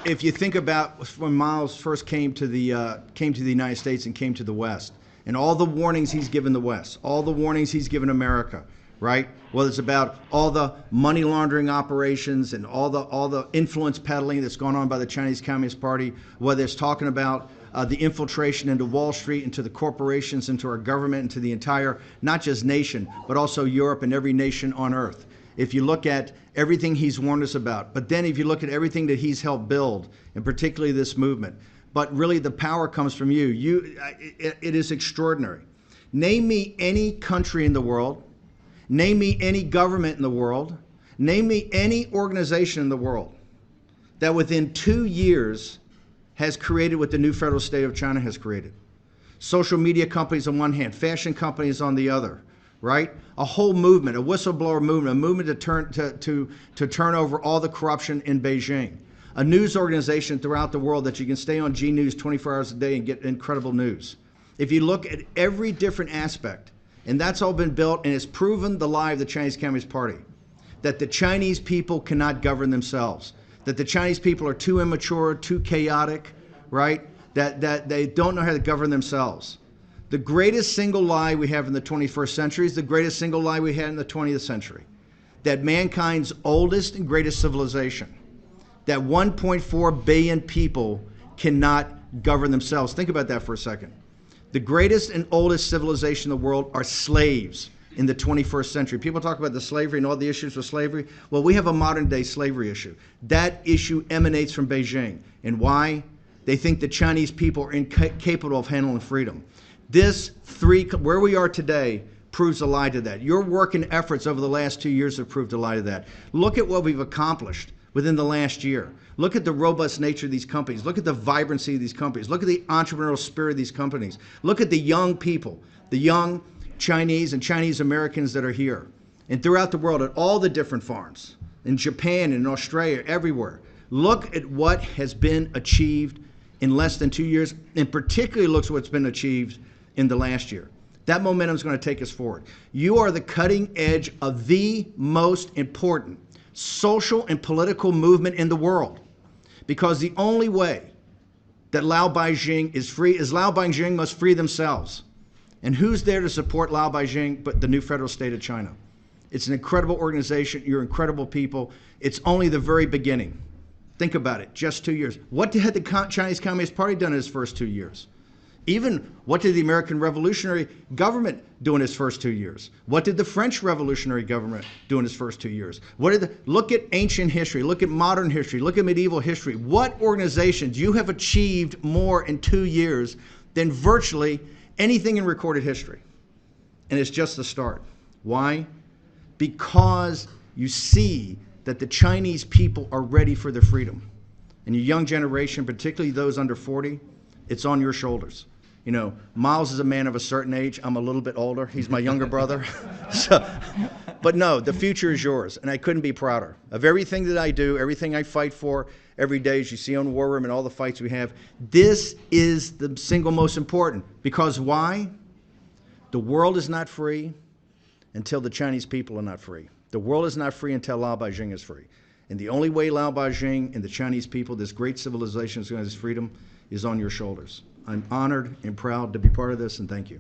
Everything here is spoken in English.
if you think about when Miles first came to the United States and came to the West, and all the warnings he's given the West, all the warnings he's given America, right? Whether it's about all the money laundering operations and all the influence peddling that's gone on by the Chinese Communist Party, whether it's talking about the infiltration into Wall Street, into the corporations, into our government, into the entire, not just nation, but also Europe and every nation on earth. If you look at everything he's warned us about, but then if you look at everything that he's helped build, and particularly this movement, but really the power comes from you. It is extraordinary. Name me any country in the world, name me any government in the world, name me any organization in the world that within 2 years has created what the new federal state of China has created. Social media companies on one hand, fashion companies on the other, right? A whole movement, a whistleblower movement, a movement to turn over all the corruption in Beijing. A news organization throughout the world that you can stay on G News 24 hours a day and get incredible news. If you look at every different aspect, and that's all been built and it's proven the lie of the Chinese Communist Party, that the Chinese people cannot govern themselves, that the Chinese people are too immature, too chaotic, right? That they don't know how to govern themselves. The greatest single lie we have in the 21st century is the greatest single lie we had in the 20th century, that mankind's oldest and greatest civilization, that 1.4 billion people cannot govern themselves. Think about that for a second. The greatest and oldest civilization in the world are slaves in the 21st century. People talk about the slavery and all the issues with slavery. Well, we have a modern day slavery issue. That issue emanates from Beijing. And why? They think the Chinese people are incapable of handling freedom. Where we are today proves a lie to that. Your work and efforts over the last 2 years have proved a lie to that. Look at what we've accomplished within the last year. Look at the robust nature of these companies. Look at the vibrancy of these companies. Look at the entrepreneurial spirit of these companies. Look at the young people, the young Chinese and Chinese Americans that are here and throughout the world at all the different farms, in Japan, in Australia, everywhere. Look at what has been achieved in less than 2 years, and particularly look at what's been achieved in the last year. That momentum is going to take us forward. You are the cutting edge of the most important social and political movement in the world, because the only way that Lao Beijing is free is Lao Beijing must free themselves. And who's there to support Lao Beijing but the new federal state of China? It's an incredible organization. You're incredible people. It's only the very beginning. Think about it, just 2 years. What had the Chinese Communist Party done in its first 2 years? Even what did the American Revolutionary Government do in its first 2 years? What did the French Revolutionary Government do in its first 2 years? Look at ancient history, look at modern history, look at medieval history. What organizations you have achieved more in 2 years than virtually anything in recorded history? And it's just the start. Why? Because you see that the Chinese people are ready for their freedom. And your young generation, particularly those under 40, it's on your shoulders. You know, Miles is a man of a certain age. I'm a little bit older. He's my younger brother. But no, the future is yours, and I couldn't be prouder of everything that I do, everything I fight for every day, as you see on War Room and all the fights we have. This is the single most important. Because why? The world is not free until the Chinese people are not free. The world is not free until Lao Beijing is free. And the only way Lao Beijing and the Chinese people, this great civilization, is going to have freedom is on your shoulders. I'm honored and proud to be part of this, and thank you.